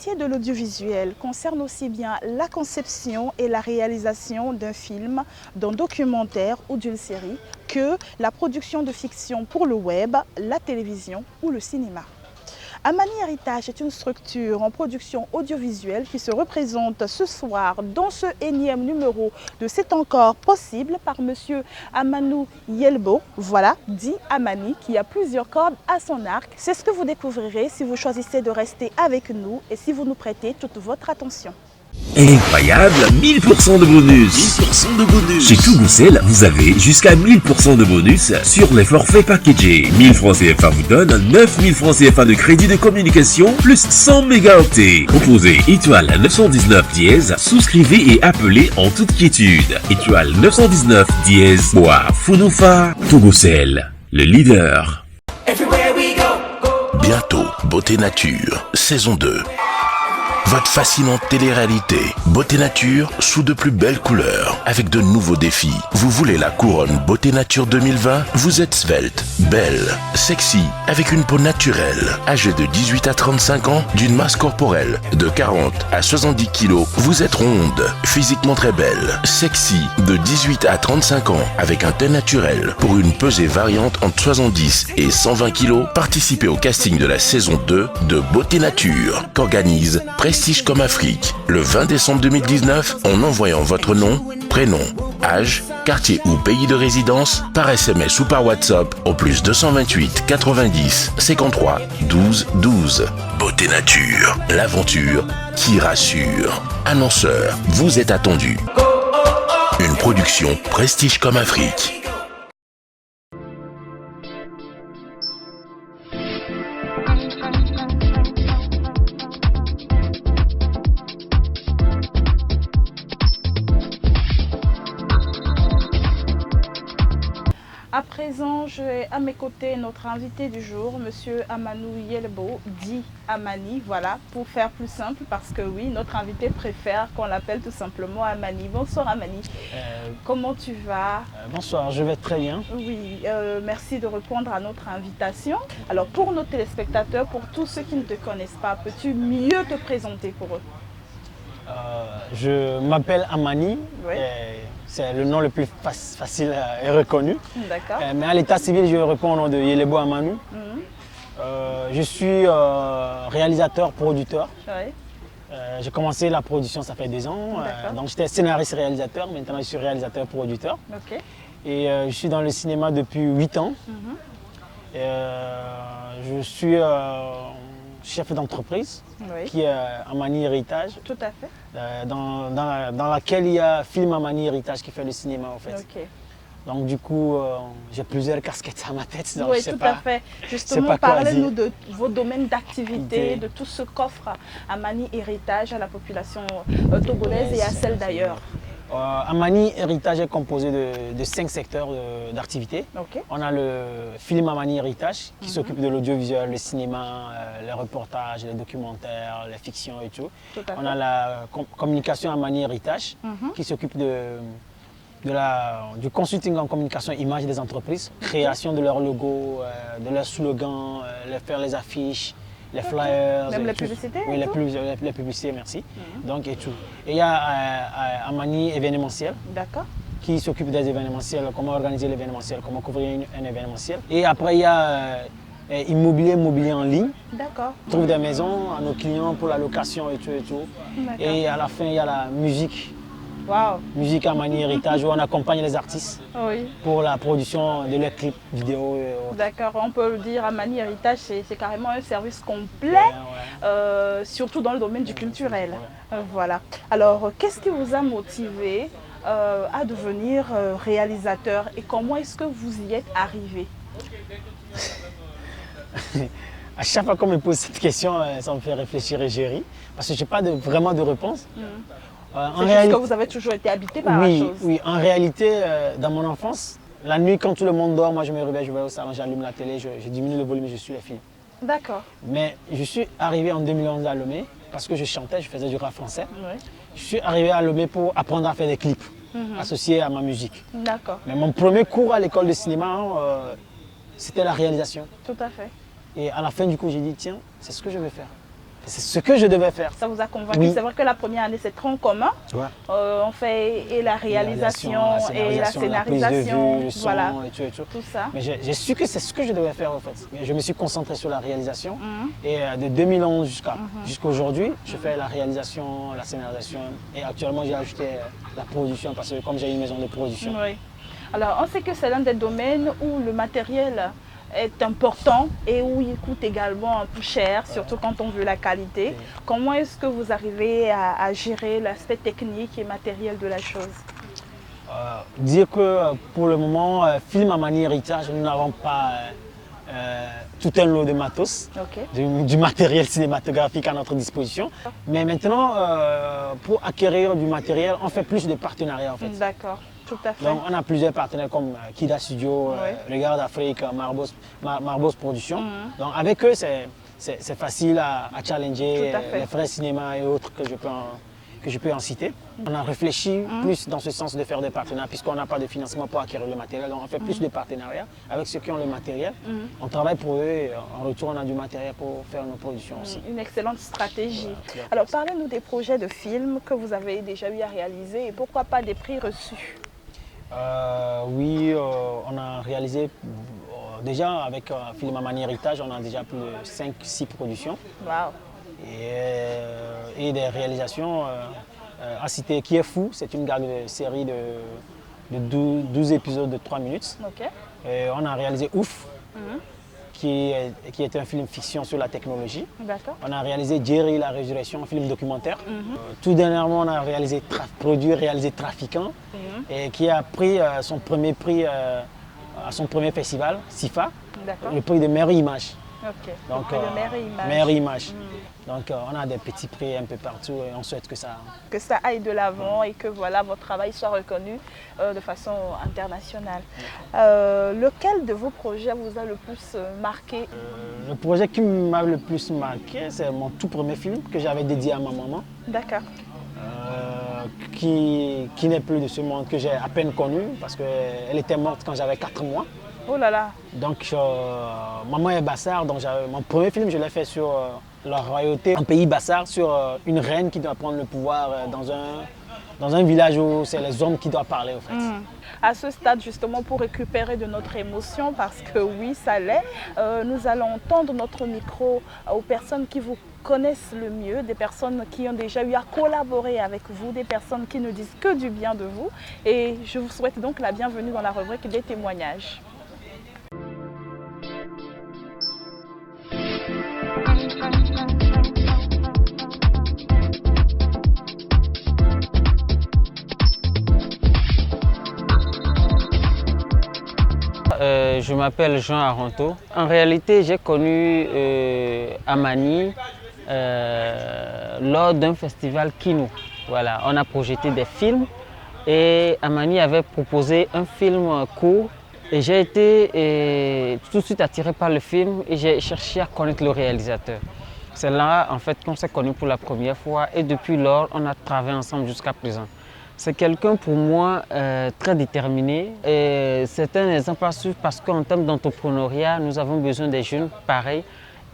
métier de l'audiovisuel concerne aussi bien la conception et la réalisation d'un film, d'un documentaire ou d'une série que la production de fiction pour le web, la télévision ou le cinéma. Amani Héritage est une structure en production audiovisuelle qui se représente ce soir dans ce énième numéro de C'est encore possible par monsieur Amanou Yelbo, voilà, dit Amani, qui a plusieurs cordes à son arc. C'est ce que vous découvrirez si vous choisissez de rester avec nous et si vous nous prêtez toute votre attention. Incroyable, 1000% de bonus. 1000% de bonus. Chez Tougoucel, vous avez jusqu'à 1000% de bonus sur les forfaits packagés. 1000 francs CFA vous donne 9000 francs CFA de crédit de communication plus 100 mégaoctets. Composez étoile 919 dièse, souscrivez et appelez en toute quiétude. Étoile 919 dièse, bois Founoufa. Tougoucel, le leader. Bientôt, Beauté Nature, saison 2. Votre fascinante télé-réalité, Beauté Nature, sous de plus belles couleurs, avec de nouveaux défis. Vous voulez la couronne Beauté Nature 2020? Vous êtes svelte, belle, sexy, avec une peau naturelle, âgée de 18 à 35 ans, d'une masse corporelle de 40 à 70 kg. Vous êtes ronde, physiquement très belle, sexy, de 18 à 35 ans, avec un teint naturel, pour une pesée variante entre 70 et 120 kg. Participez au casting de la saison 2 de Beauté Nature, qu'organise Prestige comme Afrique, le 20 décembre 2019, en envoyant votre nom, prénom, âge, quartier ou pays de résidence par SMS ou par WhatsApp au plus 228 90 53 12 12. Beauté Nature, l'aventure qui rassure. Annonceur, vous êtes attendu. Une production Prestige comme Afrique. À présent, j'ai à mes côtés notre invité du jour, monsieur Amanou Yelbo, dit Amani, voilà, pour faire plus simple, parce que oui, notre invité préfère qu'on l'appelle tout simplement Amani. Bonsoir Amani, comment tu vas? Bonsoir, je vais très bien. Oui, merci de répondre à notre invitation. Alors pour nos téléspectateurs, pour tous ceux qui ne te connaissent pas, peux-tu mieux te présenter pour eux? Je m'appelle Amani. Oui. C'est le nom le plus facile et reconnu. D'accord. Mais à l'état civil, je réponds au nom de Yelebo Amanou. Je suis réalisateur, producteur. Oui. J'ai commencé la production, ça fait 2 ans. Donc j'étais scénariste réalisateur, maintenant je suis réalisateur producteur. Ok. Et je suis dans le cinéma depuis 8 ans. Je suis chef d'entreprise, Oui. qui est Amani Héritage. Tout à fait. Dans laquelle il y a Film Amani Héritage qui fait le cinéma en fait. Ok. Donc du coup, j'ai plusieurs casquettes à ma tête. Donc Oui, je sais tout pas, à fait. je sais Justement, pas quoi parlez-nous dire. de vos domaines d'activité, Ok. de tout ce qu'offre Amani Héritage à la population togolaise et à celle d'ailleurs. Amani Héritage est composé de 5 secteurs d'activité. Ok. On a le Film Amani Héritage qui s'occupe de l'audiovisuel, le cinéma, les reportages, les documentaires, les fictions et tout. Tout à On fait. a la communication Amani Héritage qui s'occupe du consulting en communication image des entreprises, création de leur logo, de leur slogan, faire les affiches, les flyers. Même et les tout. publicités Oui, et les, tout les publicités, merci. Donc, et tout. Et il y a Amani événementiel D'accord. qui s'occupe des événementiels, comment organiser l'événementiel, comment couvrir un événementiel. Et après, il y a immobilier en ligne. D'accord. On trouve des maisons à nos clients pour la location et tout et tout. D'accord. Et à la fin, il y a la musique. Waouh. Musique Amani Héritage où on accompagne les artistes Oui. pour la production de leurs clips vidéo. Et autres. D'accord, on peut le dire, Amani Héritage, c'est carrément un service complet, Ouais. surtout dans le domaine du culturel. Voilà. Alors, qu'est-ce qui vous a motivé à devenir réalisateur et comment est-ce que vous y êtes arrivé? À chaque fois qu'on me pose cette question, ça me fait réfléchir et je ris parce que je n'ai pas vraiment de réponse. C'est juste que vous avez toujours été habité par la chose. Oui, en réalité, dans mon enfance, la nuit, quand tout le monde dort, moi je me réveille, je vais au salon, j'allume la télé, je diminue le volume et je suis les films. D'accord. Mais je suis arrivé en 2011 à Lomé parce que je chantais, je faisais du rap français. Oui. Je suis arrivé à Lomé pour apprendre à faire des clips associés à ma musique. D'accord. Mais mon premier cours à l'école de cinéma, c'était la réalisation. Tout à fait. Et à la fin du cours, j'ai dit, tiens, c'est ce que je vais faire. C'est ce que je devais faire. Ça vous a convaincu? Oui. C'est vrai que la première année, c'est très en commun. Ouais. On fait et la réalisation et la prise de scénarisation, vue, le son, voilà, et tout. tout ça. Mais j'ai su que c'est ce que je devais faire en fait. Je me suis concentré sur la réalisation et de 2011 jusqu'à aujourd'hui, je fais la réalisation, la scénarisation et actuellement j'ai ajouté la production parce que comme j'ai une maison de production. Oui. Alors, on sait que c'est l'un des domaines où le matériel est important et où il coûte également un peu cher, surtout quand on veut la qualité. Comment est-ce que vous arrivez à gérer l'aspect technique et matériel de la chose? Dire que pour le moment, Film Amani Héritage, nous n'avons pas tout un lot de matos, du matériel cinématographique à notre disposition. Mais maintenant, pour acquérir du matériel, on fait plus de partenariats en fait. D'accord. Tout à fait. Donc on a plusieurs partenaires comme Kida Studio, Regard d'Afrique, Marbos Productions. Donc avec eux, c'est facile à challenger les frais cinéma et autres que je peux en citer. On a réfléchi plus dans ce sens de faire des partenariats puisqu'on n'a pas de financement pour acquérir le matériel. Donc on fait plus de partenariats avec ceux qui ont le matériel. On travaille pour eux et en retour on a du matériel pour faire nos productions aussi. Une excellente stratégie. Voilà. Alors parlez-nous des projets de films que vous avez déjà eu à réaliser et pourquoi pas des prix reçus? Oui, on a réalisé déjà avec Film Amani Héritage, on a déjà plus de 5-6 productions. Wow. Et des réalisations à citer Qui est fou, c'est une série de 12 épisodes de 3 minutes. Et on a réalisé Ouf, qui est un film fiction sur la technologie. On a réalisé Jerry, la résurrection, un film documentaire. Tout dernièrement, on a réalisé réalisé Trafiquant, et qui a pris son premier prix à son premier festival, SIFA, le prix de meilleure image. Donc, meilleure image. Donc on a des petits prix un peu partout et on souhaite que ça aille de l'avant et que voilà, votre travail soit reconnu de façon internationale. Lequel de vos projets vous a le plus marqué? Le projet qui m'a le plus marqué, c'est mon tout premier film que j'avais dédié à ma maman. D'accord. Qui n'est plus de ce monde, que j'ai à peine connu parce qu'elle était morte quand j'avais 4 mois. Oh là là. Donc Maman est Bassard, donc mon premier film je l'ai fait sur la royauté, un pays Bassard, sur une reine qui doit prendre le pouvoir dans un village où c'est les hommes qui doivent parler en fait. À ce stade justement, pour récupérer de notre émotion, parce que oui ça l'est, nous allons tendre notre micro aux personnes qui vous connaissent le mieux, des personnes qui ont déjà eu à collaborer avec vous, des personnes qui ne disent que du bien de vous. Et je vous souhaite donc la bienvenue dans la rubrique des témoignages. Je m'appelle Jean Aranto. En réalité, j'ai connu Amani lors d'un festival Kino. Voilà, on a projeté des films et Amani avait proposé un film court et j'ai été tout de suite attiré par le film et j'ai cherché à connaître le réalisateur. C'est là en fait qu'on s'est connus pour la première fois et depuis lors, on a travaillé ensemble jusqu'à présent. C'est quelqu'un pour moi très déterminé. C'est un exemple à suivre parce qu'en termes d'entrepreneuriat, nous avons besoin des jeunes pareils.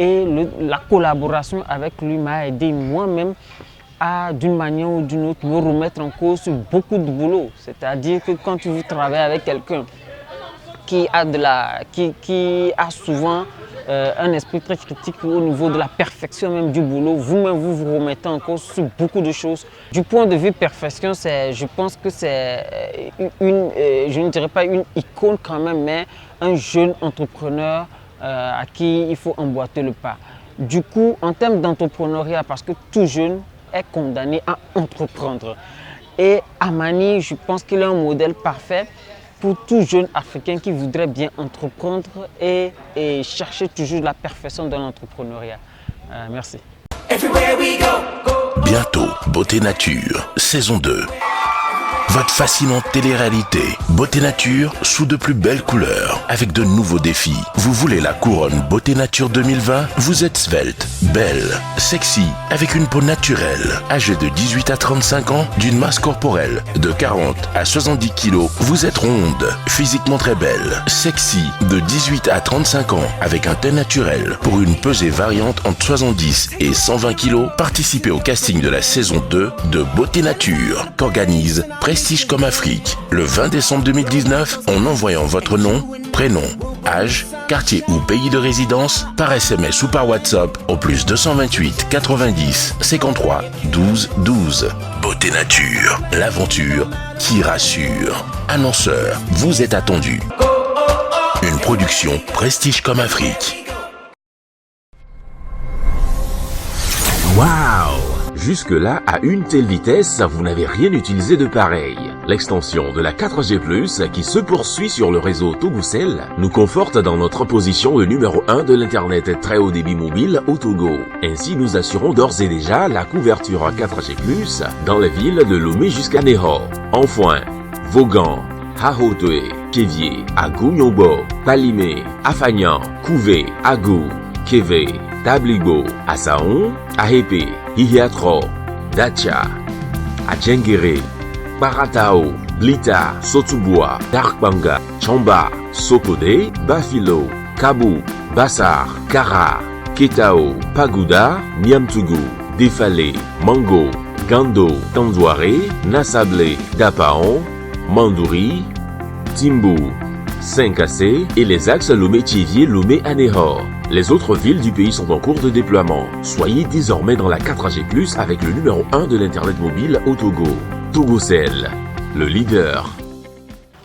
Et la collaboration avec lui m'a aidé moi-même à, d'une manière ou d'une autre, me remettre en cause sur beaucoup de boulot. C'est-à-dire que quand tu travailles avec quelqu'un qui a souvent un esprit très critique au niveau de la perfection même du boulot. Vous-même, vous vous remettez en cause sur beaucoup de choses. Du point de vue perfection, je pense que c'est je ne dirais pas une icône quand même, mais un jeune entrepreneur à qui il faut emboîter le pas. Du coup, en termes d'entrepreneuriat, parce que tout jeune est condamné à entreprendre. Et Amani, je pense qu'il est un modèle parfait pour tout jeune Africain qui voudrait bien entreprendre et chercher toujours la perfection dans l'entrepreneuriat. Merci. Bientôt, Beauté Nature, saison 2. Votre fascinante télé-réalité Beauté Nature sous de plus belles couleurs avec de nouveaux défis. Vous voulez la couronne Beauté Nature 2020? Vous êtes svelte, belle, sexy, avec une peau naturelle. Âgée de 18 à 35 ans, d'une masse corporelle de 40 à 70 kg, vous êtes ronde, physiquement très belle, sexy, de 18 à 35 ans, avec un teint naturel. Pour une pesée variante entre 70 et 120 kg, participez au casting de la saison 2 de Beauté Nature qu'organise Prestige comme Afrique le 20 décembre 2019 en envoyant votre nom, prénom, âge, quartier ou pays de résidence par SMS ou par WhatsApp au plus 228 90 53 12 12. Beauté Nature, l'aventure qui rassure. Annonceur, vous êtes attendu. Une production Prestige comme Afrique. Waouh! Jusque-là, à une telle vitesse, vous n'avez rien utilisé de pareil. L'extension de la 4G+, qui se poursuit sur le réseau Togocel, nous conforte dans notre position de numéro 1 de l'Internet très haut débit mobile au Togo. Ainsi, nous assurons d'ores et déjà la couverture 4G+, dans les villes de Lomé jusqu'à Neho, Enfoin, Vaughan, Hahotoé, Kévier, Agou Nyombo, Palimé, Afagnan, Couvé, Agou, Kévé, Tabligo, Asaon, Ahepe, Hihiatro, Dacha, Adjengere, Baratao, Blita, Sotubua, Darkbanga, Chamba, Sokode, Bafilo, Kabu, Bassar, Kara, Ketao, Paguda, Niamtougou, Defale, Mango, Gando, Tandouare, Nassable, Dapaon, Mandouri, Timbu, Saint-Cassé et les axes Lomé-Thiviers, Lomé-Anéhor. Les autres villes du pays sont en cours de déploiement. Soyez désormais dans la 4G+, avec le numéro 1 de l'Internet mobile au Togo. Togocel, le leader.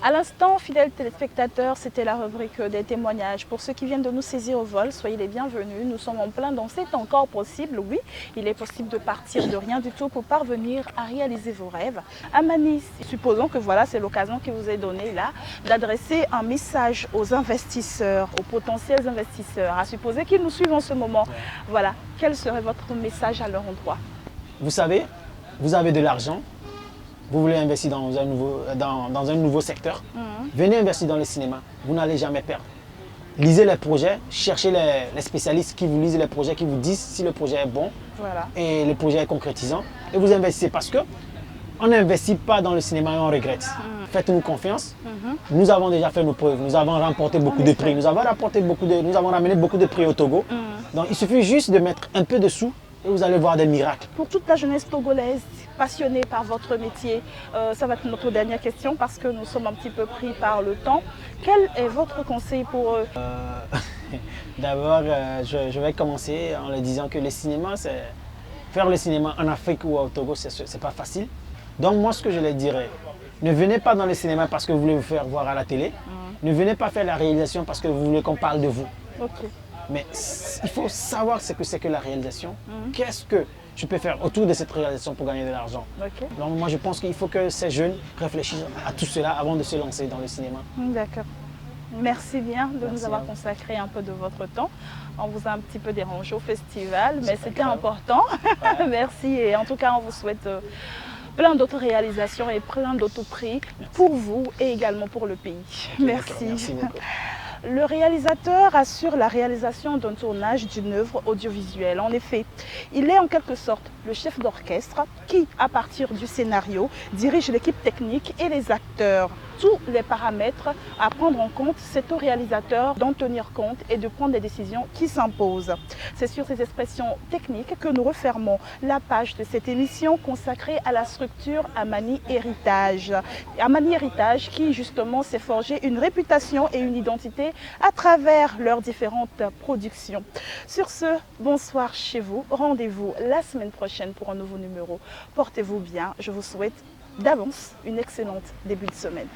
À l'instant, fidèles téléspectateurs, c'était la rubrique des témoignages. Pour ceux qui viennent de nous saisir au vol, soyez les bienvenus. Nous sommes en plein dans C'est encore possible. Oui, il est possible de partir de rien du tout pour parvenir à réaliser vos rêves. Amani, supposons que voilà, c'est l'occasion qui vous est donnée là d'adresser un message aux investisseurs, aux potentiels investisseurs, à supposer qu'ils nous suivent en ce moment. Voilà, quel serait votre message à leur endroit? Vous savez, vous avez de l'argent. Vous voulez investir dans un nouveau secteur, venez investir dans le cinéma, vous n'allez jamais perdre. Lisez les projets, cherchez les spécialistes qui vous lisent les projets, qui vous disent si le projet est bon et le projet est concrétisant. Et vous investissez parce qu'on n'investit pas dans le cinéma et on regrette. Faites-nous confiance. Nous avons déjà fait nos preuves, nous avons remporté beaucoup de prix, nous avons ramené beaucoup de prix au Togo. Donc il suffit juste de mettre un peu de sous et vous allez voir des miracles. Pour toute la jeunesse togolaise passionnée par votre métier, ça va être notre dernière question parce que nous sommes un petit peu pris par le temps. Quel est votre conseil pour eux? D'abord, je vais commencer en leur disant que le cinéma, faire le cinéma en Afrique ou au Togo, c'est pas facile. Donc moi, ce que je leur dirais, ne venez pas dans le cinéma parce que vous voulez vous faire voir à la télé. Ne venez pas faire la réalisation parce que vous voulez qu'on parle de vous. Mais il faut savoir ce que c'est que la réalisation. Qu'est-ce que je peux faire autour de cette réalisation pour gagner de l'argent. Donc moi je pense qu'il faut que ces jeunes réfléchissent à tout cela avant de se lancer dans le cinéma. D'accord. Merci bien de nous avoir consacré un peu de votre temps. On vous a un petit peu dérangé au festival, mais c'était important. Merci et en tout cas on vous souhaite plein d'autres réalisations et plein d'autres prix pour vous et également pour le pays. Merci. Merci beaucoup. Le réalisateur assure la réalisation d'un tournage d'une œuvre audiovisuelle. En effet, il est en quelque sorte le chef d'orchestre qui, à partir du scénario, dirige l'équipe technique et les acteurs. Tous les paramètres à prendre en compte, c'est au réalisateur d'en tenir compte et de prendre des décisions qui s'imposent. C'est sur ces expressions techniques que nous refermons la page de cette émission consacrée à la structure Amani Héritage. Amani Héritage qui justement s'est forgé une réputation et une identité à travers leurs différentes productions. Sur ce, bonsoir chez vous. Rendez-vous la semaine prochaine pour un nouveau numéro. Portez-vous bien. Je vous souhaite d'avance une excellente début de semaine.